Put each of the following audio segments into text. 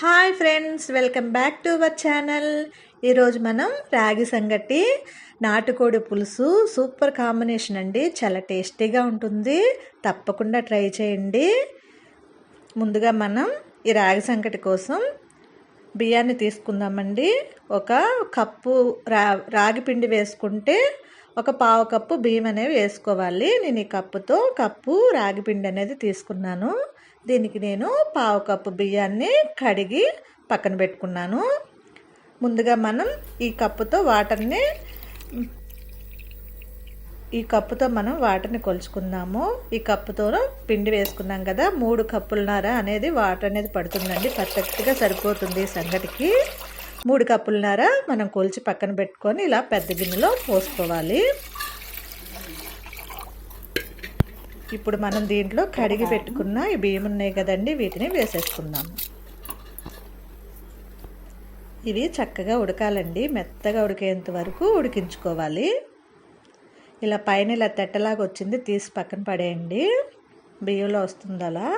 Hi friends, welcome back to our channel. ఈరోజు మనం రాగి సంగటి నాటుకోడి పులుసు సూపర్ కాంబినేషన్ అండి. చాలా టేస్టీగా ఉంటుంది, తప్పకుండా ట్రై చేయండి. ముందుగా మనం ఈ రాగి సంగటి కోసం బియ్యాన్ని తీసుకుందామండి. ఒక కప్పు రాగి పిండి వేసుకుంటే ఒక పావు కప్పు బియ్యం అనేవి వేసుకోవాలి. నేను ఈ కప్పు రాగి పిండి అనేది తీసుకున్నాను. దీనికి నేను పావు కప్పు బియ్యాన్ని కడిగి పక్కన పెట్టుకున్నాను. ముందుగా మనం ఈ కప్పుతో వాటర్ని కొలుచుకుందాము. ఈ కప్పుతో పిండి వేసుకున్నాం కదా, 3 కప్పులన్నర అనేది వాటర్ అనేది పడుతుందండి. పర్ఫెక్ట్గా సరిపోతుంది సంగటికి. 3 కప్పులన్నర మనం కొలిచి పక్కన పెట్టుకొని ఇలా పెద్ద గిన్నెలో పోసుకోవాలి. ఇప్పుడు మనం దీంట్లో కడిగి పెట్టుకున్న ఈ బియ్యం ఉన్నాయి కదండి, వీటిని వేసేసుకుందాము. ఇవి చక్కగా ఉడకాలండి, మెత్తగా ఉడికేంత వరకు ఉడికించుకోవాలి. ఇలా పైన ఇలా తెట్టలాగా వచ్చింది, తీసి పక్కన పడేయండి. బియ్యంలో వస్తుంది అలా.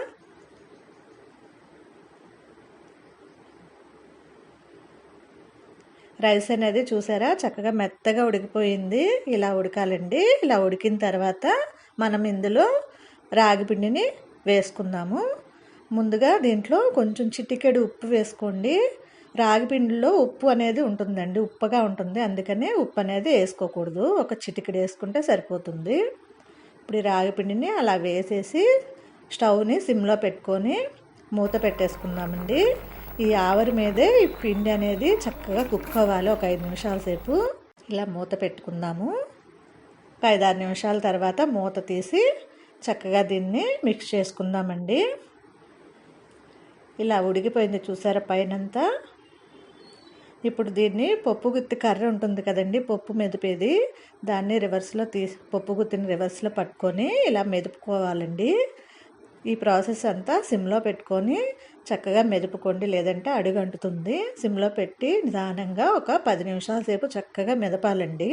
రైస్ అనేది చూసారా చక్కగా మెత్తగా ఉడికిపోయింది. ఇలా ఉడకాలండి. ఇలా ఉడికిన తర్వాత మనం ఇందులో రాగి పిండిని వేసుకుందాము. ముందుగా దీంట్లో కొంచెం చిటికెడు ఉప్పు వేసుకోండి. రాగి పిండిలో ఉప్పు అనేది ఉంటుందండి, ఉప్పగా ఉంటుంది, అందుకనే ఉప్పు అనేది వేసుకోకూడదు. ఒక చిటికెడు వేసుకుంటే సరిపోతుంది. ఇప్పుడు ఈ రాగి పిండిని అలా వేసేసి స్టవ్ని సిమ్లో పెట్టుకొని మూత పెట్టేసుకుందామండి. ఈ ఆవిరి మీదే ఈ పిండి అనేది చక్కగా కుక్ అవ్వాలి. ఒక 5 నిమిషాల సేపు ఇలా మూత పెట్టుకుందాము. 5-6 నిమిషాల తర్వాత మూత తీసి చక్కగా దీన్ని మిక్స్ చేసుకుందామండి. ఇలా ఉడికిపోయింది చూసారా పైనంతా. ఇప్పుడు దీన్ని పప్పు గుత్తి కర్ర ఉంటుంది కదండి, పప్పు మెదిపేది, దాన్ని పప్పు గుత్తిని రివర్స్లో పట్టుకొని ఇలా మెదుపుకోవాలండి. ఈ ప్రాసెస్ అంతా సిమ్లో పెట్టుకొని చక్కగా మెదుపుకోండి, లేదంటే అడుగంటుతుంది. సిమ్లో పెట్టి నిదానంగా ఒక 10 నిమిషాల సేపు చక్కగా మెదపాలండి.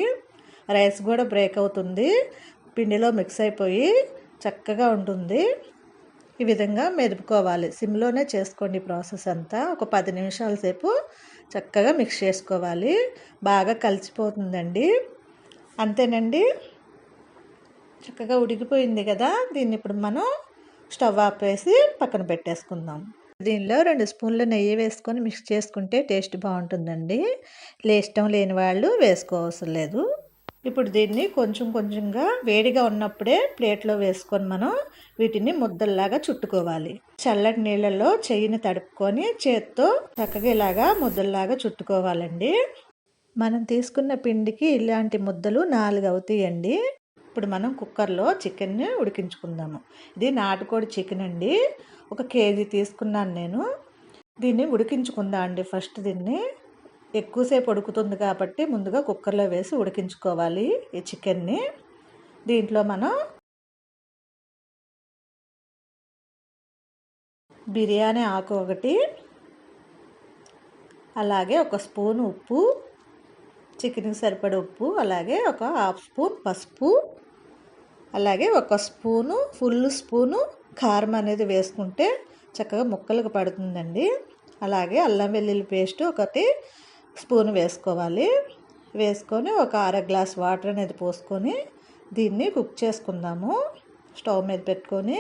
రైస్ కూడా బ్రేక్ అవుతుంది, పిండిలో మిక్స్ అయిపోయి చక్కగా ఉంటుంది. ఈ విధంగా మెదుపుకోవాలి. సిమ్లోనే చేసుకోండి ప్రాసెస్ అంతా. ఒక 10 నిమిషాల సేపు చక్కగా మిక్స్ చేసుకోవాలి. బాగా కలిసిపోతుందండి. అంతేనండి, చక్కగా ఉడికిపోయింది కదా. దీన్ని ఇప్పుడు మనం స్టవ్ ఆపేసి పక్కన పెట్టేసుకుందాం. దీనిలో 2 స్పూన్ల నెయ్యి వేసుకొని మిక్స్ చేసుకుంటే టేస్ట్ బాగుంటుందండి. ఇష్టం లేని వాళ్ళు వేసుకోవసరం లేదు. ఇప్పుడు దీన్ని కొంచెం కొంచెంగా వేడిగా ఉన్నప్పుడే ప్లేట్లో వేసుకొని మనం వీటిని ముద్దల్లాగా చుట్టుకోవాలి. చల్లటి నీళ్ళల్లో చెయ్యిని తడుపుకొని చేత్తో చక్కగా ఇలాగా ముద్దల్లాగా చుట్టుకోవాలండి. మనం తీసుకున్న పిండికి ఇలాంటి ముద్దలు 4 అవుతాయండి. ఇప్పుడు మనం కుక్కర్లో చికెన్ని ఉడికించుకుందాము. ఇది నాటుకోడి చికెన్ అండి. 1 కేజీ తీసుకున్నాను నేను. దీన్ని ఉడికించుకుందాం అండి. ఫస్ట్ దీన్ని ఎక్కువసేపు ఉడుకుతుంది కాబట్టి ముందుగా కుక్కర్లో వేసి ఉడికించుకోవాలి ఈ చికెన్ని. దీంట్లో మనం బిర్యానీ ఆకు 1, అలాగే 1 స్పూన్ ఉప్పు, చికెన్కి సరిపడే ఉప్పు, అలాగే 1/2 స్పూన్ పసుపు, అలాగే 1 ఫుల్ స్పూను కారం అనేది వేసుకుంటే చక్కగా ముక్కలకు పడుతుందండి. అలాగే అల్లం వెల్లుల్లి పేస్ట్ 1 స్పూన్ వేసుకోవాలి. వేసుకొని 1 అర గ్లాస్ వాటర్ అనేది పోసుకొని దీన్ని కుక్ చేసుకుందాము. స్టవ్ మీద పెట్టుకొని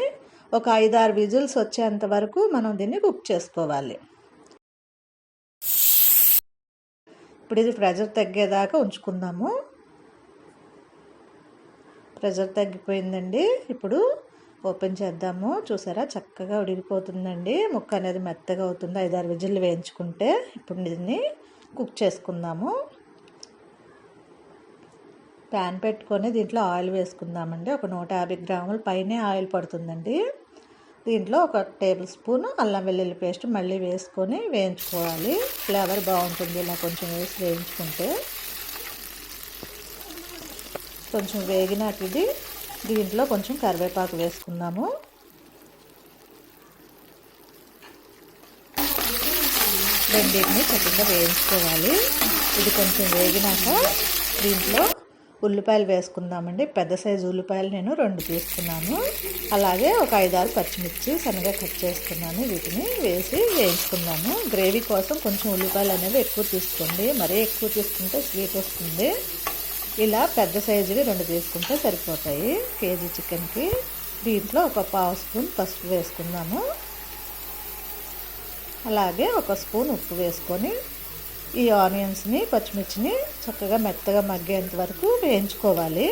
ఒక 5-6 విజిల్స్ వచ్చేంత వరకు మనం దీన్ని కుక్ చేసుకోవాలి. ఇప్పుడు ఇది ప్రెషర్ తగ్గేదాకా ఉంచుకుందాము. ప్రెషర్ తగ్గిపోయిందండి. ఇప్పుడు ఓపెన్ చేద్దాము. చూసారా చక్కగా ఉడికిపోతుందండి. ముక్క అనేది మెత్తగా అవుతుంది 5-6 విజిల్లు వేయించుకుంటే. ఇప్పుడు దీన్ని కుక్ చేసుకుందాము. ప్యాన్ పెట్టుకొని దీంట్లో ఆయిల్ వేసుకుందామండి. ఒక 150 గ్రాముల పైనే ఆయిల్ పడుతుందండి. దీంట్లో 1 టేబుల్ స్పూన్ అల్లం వెల్లుల్లి పేస్ట్ మళ్ళీ వేసుకొని వేయించుకోవాలి. ఫ్లేవర్ బాగుంటుంది ఇలా కొంచెం వేసి వేయించుకుంటే. కొంచెం వేగినాక దీంట్లో కొంచెం కరివేపాకు వేసుకుందాము. రెండింటిని చక్కగా వేయించుకోవాలి. ఇది కొంచెం వేగినాక దీంట్లో ఉల్లిపాయలు వేసుకుందామండి. పెద్ద సైజు ఉల్లిపాయలు నేను 2 తీసుకున్నాను. అలాగే ఒక 5-6 పచ్చిమిర్చి సన్నగా కట్ చేసుకున్నాను. వీటిని వేసి వేయించుకుందాము. గ్రేవీ కోసం కొంచెం ఉల్లిపాయలు అనేవి ఎక్కువ తీసుకోండి, మరీ ఎక్కువ తీసుకుంటే స్వీట్ వస్తుంది. ఇలా పెద్ద సైజువి 2 తీసుకుంటే సరిపోతాయి కేజీ చికెన్కి. దీంట్లో ఒక 1/2 స్పూన్ పసుపు వేసుకుందాము. అలాగే 1 స్పూన్ ఉప్పు వేసుకొని ఈ ఆనియన్స్ని పచ్చిమిర్చిని చక్కగా మెత్తగా మగ్గేంత వరకు వేయించుకోవాలి.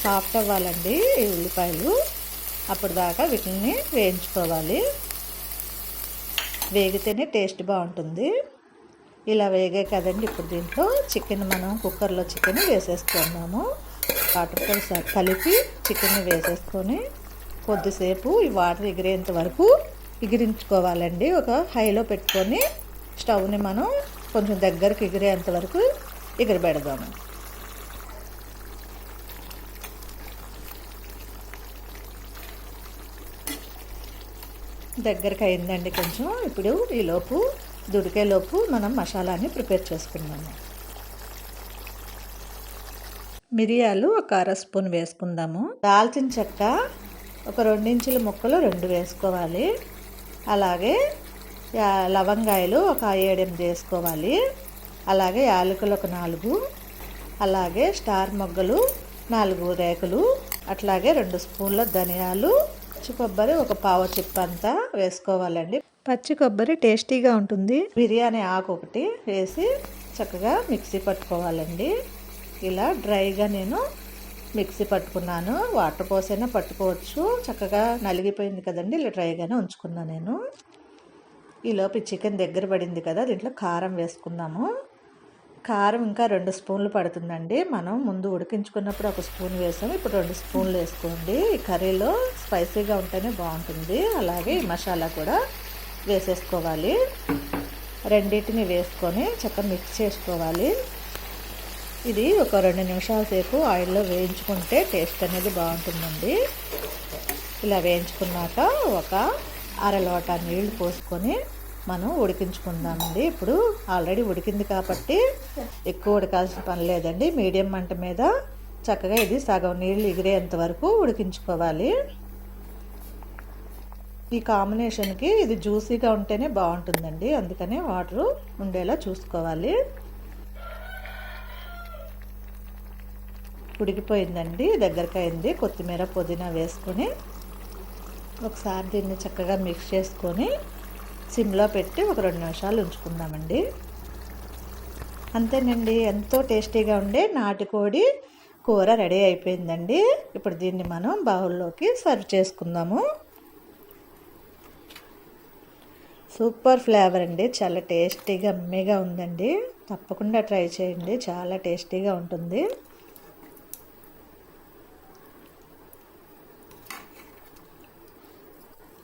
సాఫ్ట్ అవ్వాలండి ఈ ఉల్లిపాయలు, అప్పటిదాకా వీటిని వేయించుకోవాలి. వేగితేనే టేస్ట్ బాగుంటుంది. ఇలా వేగే కదండి. ఇప్పుడు దీంట్లో చికెన్ మనం కుక్కర్లో చికెన్ వేసేసుకున్నాము. వాటర్తో కలిపి చికెన్ వేసేసుకొని కొద్దిసేపు ఈ వాటర్ ఎగిరేంత వరకు ఎగిరించుకోవాలండి. ఒక హైలో పెట్టుకొని స్టవ్ని మనం కొంచెం దగ్గరకు ఎగిరేంత వరకు ఎగిరిపెడదాము. దగ్గరకు అయిందండి కొంచెం. ఇప్పుడు ఈలోపు ఉడికేలోపు మనం మసాలాని ప్రిపేర్ చేసుకుందాము. మిరియాలు ఒక 1/2 స్పూన్ వేసుకుందాము. దాల్చిన చెక్క ఒక 2 ఇంచుల ముక్కలు 2 వేసుకోవాలి. అలాగే లవంగాయలు ఒక 7-8 వేసుకోవాలి. అలాగే యాలకులు ఒక 4, అలాగే స్టార్ మొగ్గలు 4 రేకులు, అట్లాగే 2 స్పూన్ల ధనియాలు, పచ్చి కొబ్బరి ఒక 1/4 చిప్ప అంతా వేసుకోవాలండి. పచ్చి కొబ్బరి టేస్టీగా ఉంటుంది. బిర్యానీ ఆకు ఒకటి వేసి చక్కగా మిక్సీ పట్టుకోవాలండి. ఇలా డ్రైగా నేను మిక్సీ పట్టుకున్నాను. వాటర్ పోసైనా పట్టుకోవచ్చు. చక్కగా నలిగిపోయింది కదండి, ఇలా డ్రైగానే ఉంచుకున్నాను నేను. ఈలోపు చికెన్ దగ్గర పడింది కదా, దీంట్లో కారం వేసుకుందాము. కారం ఇంకా 2 స్పూన్లు పడుతుందండి. మనం ముందు ఉడికించుకున్నప్పుడు 1 స్పూన్ వేసాము, ఇప్పుడు 2 స్పూన్లు వేసుకోండి. ఈ కర్రీలో స్పైసీగా ఉంటేనే బాగుంటుంది. అలాగే ఈ మసాలా కూడా వేసేసుకోవాలి. రెండింటిని వేసుకొని చక్కగా మిక్స్ చేసుకోవాలి. ఇది ఒక 2 నిమిషాల సేపు ఆయిల్లో వేయించుకుంటే టేస్ట్ అనేది బాగుంటుందండి. ఇలా వేయించుకున్నాక ఒక 1/2 లోటా నీళ్లు పోసుకొని మనం ఉడికించుకుందామండి. ఇప్పుడు ఆల్రెడీ ఉడికింది కాబట్టి ఎక్కువ ఉడకాల్సిన పని లేదండి. మీడియం మంట మీద చక్కగా ఇది సగం నీళ్ళు ఎగిరేంత వరకు ఉడికించుకోవాలి. ఈ కాంబినేషన్కి ఇది జ్యూసీగా ఉంటేనే బాగుంటుందండి, అందుకని వాటర్ ఉండేలా చూసుకోవాలి. ఉడికిపోయిందండి, దగ్గరకు అయింది. కొత్తిమీర పుదీనా వేసుకొని ఒకసారి దీన్ని చక్కగా మిక్స్ చేసుకొని సిమ్లో పెట్టి ఒక 2 నిమిషాలు ఉంచుకుందామండి. అంతేనండి, ఎంతో టేస్టీగా ఉండే నాటుకోడి కూర రెడీ అయిపోయిందండి. ఇప్పుడు దీన్ని మనం బౌల్లోకి సర్వ్ చేసుకుందాము. సూపర్ ఫ్లేవర్ అండి, చాలా టేస్టీగా అమ్మేగా ఉందండి. తప్పకుండా ట్రై చేయండి, చాలా టేస్టీగా ఉంటుంది.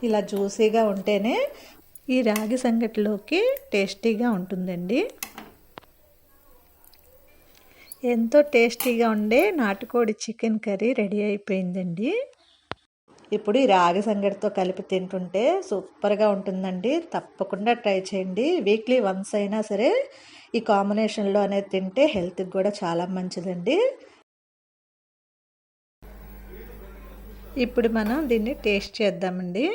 ఇలా జ్యూసీగా ఉంటేనే ఈ రాగి సంగటిలోకి టేస్టీగా ఉంటుందండి. ఎంతో టేస్టీగా ఉండే నాటుకోడి చికెన్ కర్రీ రెడీ అయిపోయిందండి. ఇప్పుడు ఈ రాగి సంగటితో కలిపి తింటుంటే సూపర్గా ఉంటుందండి. తప్పకుండా ట్రై చేయండి. వీక్లీ వన్స్ అయినా సరే ఈ కాంబినేషన్లో అనేది తింటే హెల్త్కి కూడా చాలా మంచిదండి. ఇప్పుడు మనం దీన్ని టేస్ట్ చేద్దామండి.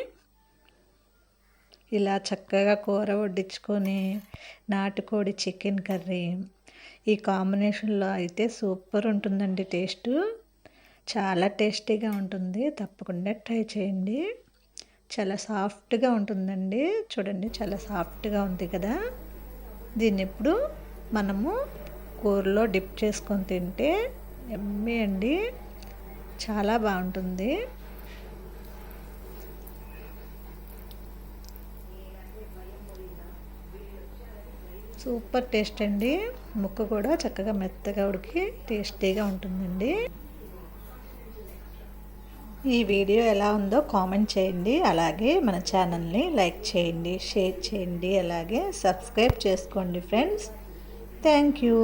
ఇలా చక్కగా కూర వడ్డించుకొని నాటుకోడి చికెన్ కర్రీ ఈ కాంబినేషన్లో అయితే సూపర్ ఉంటుందండి. టేస్ట్ చాలా టేస్టీగా ఉంటుంది. తప్పకుండా ట్రై చేయండి. చాలా సాఫ్ట్గా ఉంటుందండి. చూడండి, చాలా సాఫ్ట్గా ఉంది కదా. దీన్ని ఇప్పుడు మనము కూరలో డిప్ చేసుకొని తింటే యమ్మీ అండి, చాలా బాగుంటుంది. సూపర్ టేస్ట్ అండి. ముక్క కూడా చక్కగా మెత్తగా ఉడికి టేస్టీగా ఉంటుందండి. ఈ వీడియో ఎలా ఉందో కామెంట్ చేయండి. అలాగే మన ఛానల్ని లైక్ చేయండి, షేర్ చేయండి, అలాగే సబ్స్క్రైబ్ చేసుకోండి ఫ్రెండ్స్. Thank you.